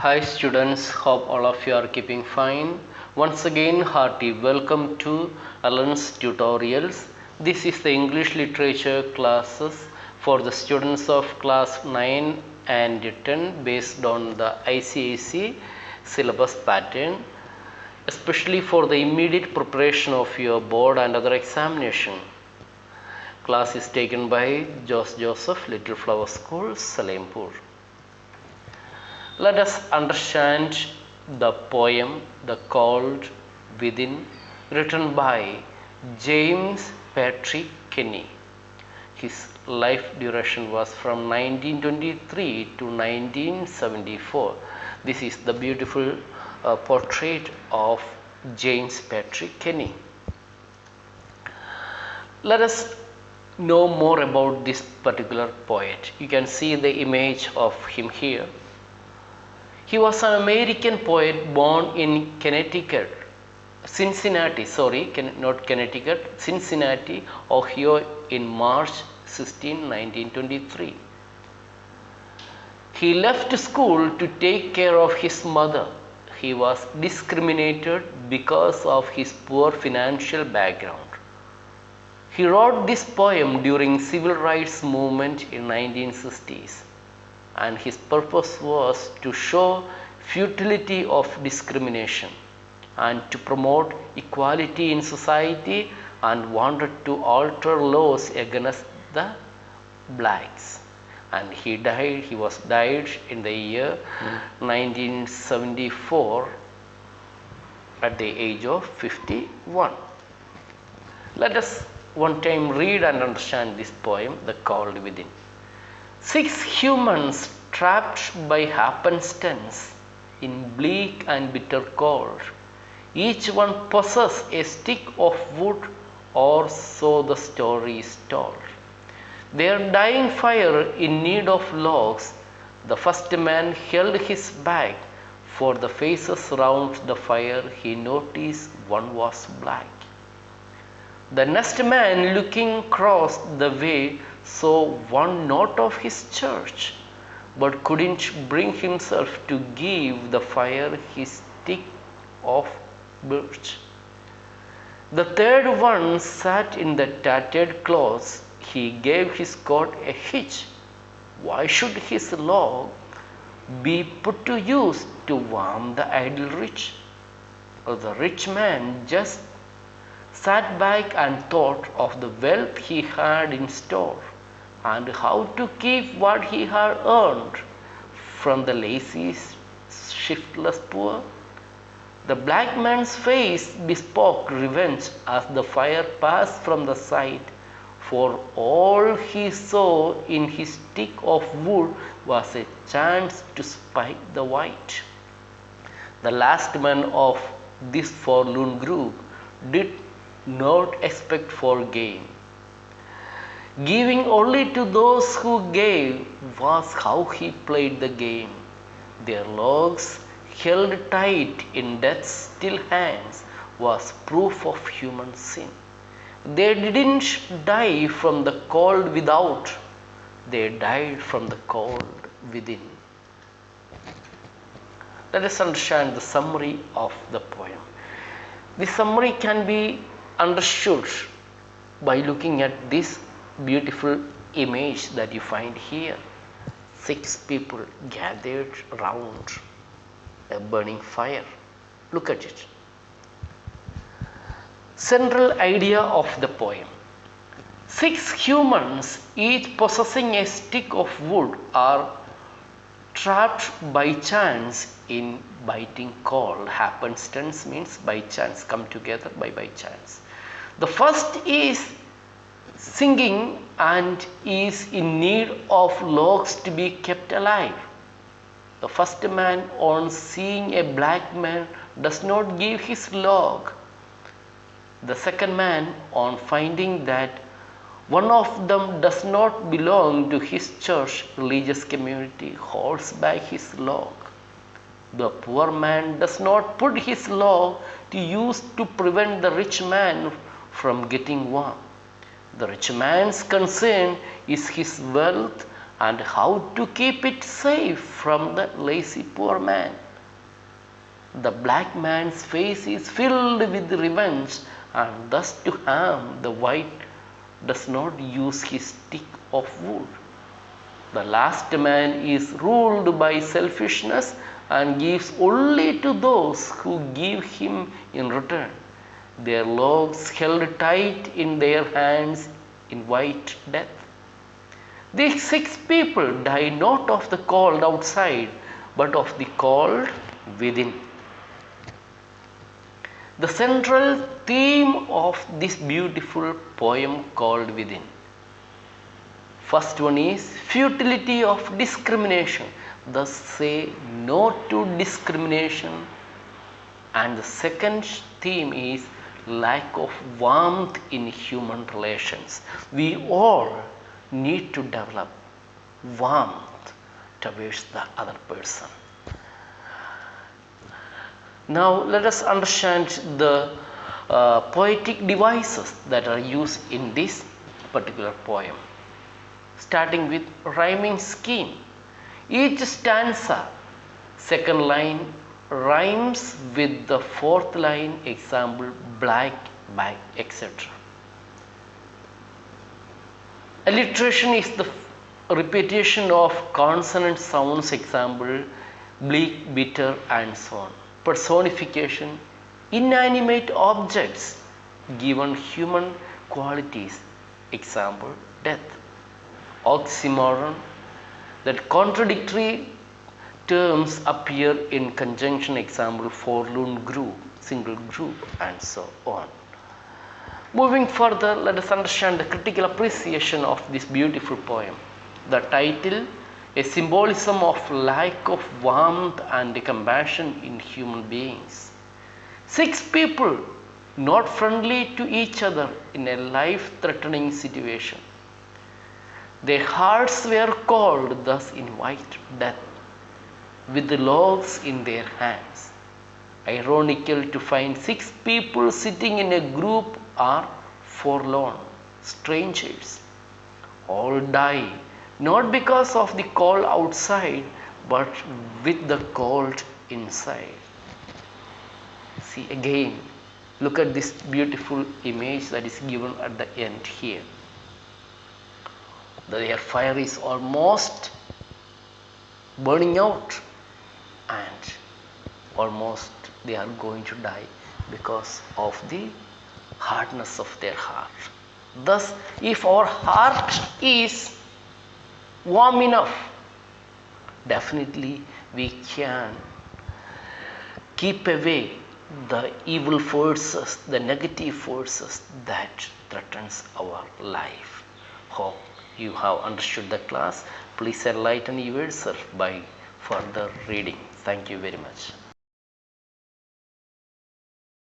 Hi students, hope all of you are keeping fine. Once again, hearty welcome to Alan's Tutorials. This is the English Literature classes for the students of class 9 and 10 based on the ICAC syllabus pattern, especially for the immediate preparation of your board and other examination. Class is taken by Joseph, Little Flower School, Salempur. Let us understand the poem The Cold Within, written by James Patrick Kenny. His life duration was from 1923 to 1974. This is the beautiful portrait of James Patrick Kenny. Let us know more about this particular poet. You can see the image of him here. He was an American poet born in Cincinnati, Ohio in March 16, 1923. He left school to take care of his mother. He was discriminated because of his poor financial background. He wrote this poem during civil rights movement in 1960s. And his purpose was to show futility of discrimination and to promote equality in society, and wanted to alter laws against the blacks. And he was died in the year 1974 at the age of 51. Let us one time read and understand this poem, The Cold Within. 6 humans trapped by happenstance in bleak and bitter cold. Each one possesses a stick of wood, or so the story is told. Their dying fire in need of logs. The first man held his back. For the faces round the fire he noticed one was black. The next man, looking across the way, saw one not of his church, but couldn't bring himself to give the fire his stick of birch. The third one sat in the tattered clothes. He gave his coat a hitch. Why should his log be put to use to warm the idle rich? The rich man just sat back and thought of the wealth he had in store, and how to keep what he had earned from the lazy, shiftless poor. The black man's face bespoke revenge as the fire passed from the sight, for all he saw in his stick of wood was a chance to spike the white. The last man of this forlorn group did not expect for gain. Giving only to those who gave was how he played the game. Their logs, held tight in death's still hands, was proof of human sin. They didn't die from the cold without, they died from the cold within. Let us understand the summary of the poem. The summary can be understood by looking at this beautiful image that you find here. 6 people gathered around a burning fire. Look at it. Central idea of the poem. 6 humans, each possessing a stick of wood, are trapped by chance in biting cold. Happenstance means by chance, come together by chance. The first is singing and is in need of logs to be kept alive. The first man, on seeing a black man, does not give his log. The second man, on finding that one of them does not belong to his church religious community, holds back his log. The poor man does not put his log to use to prevent the rich man from getting warm. The rich man's concern is his wealth and how to keep it safe from the lazy poor man. The black man's face is filled with revenge, and thus to harm the white does not use his stick of wood. The last man is ruled by selfishness and gives only to those who give him in return. Their logs held tight in their hands in white death. These 6 people die not of the cold outside, but of the cold within. The central theme of this beautiful poem called Within. First one is futility of discrimination. Thus say no to discrimination. And the second theme is lack of warmth in human relations. We all need to develop warmth towards the other person. Now let us understand the poetic devices that are used in this particular poem. Starting with rhyming scheme. Each stanza, second line rhymes with the fourth line, example black bag, etc. Alliteration is the repetition of consonant sounds, example bleak, bitter, and so on. Personification, inanimate objects given human qualities, example death. Oxymoron, that contradictory terms appear in conjunction, example forlorn group, single group, and so on. Moving further, let us understand the critical appreciation of this beautiful poem. The title, a symbolism of lack of warmth and compassion in human beings. 6 people not friendly to each other in a life-threatening situation. Their hearts were cold, thus in white death, with the logs in their hands. Ironical to find 6 people sitting in a group are forlorn, strangers. All die, not because of the cold outside, but with the cold inside. See again, look at this beautiful image that is given at the end here. Their fire is almost burning out and almost they are going to die because of the hardness of their heart. Thus, if our heart is warm enough, definitely we can keep away the evil forces, the negative forces that threatens our life. Hope you have understood the class. Please enlighten yourself by further reading. Thank you very much.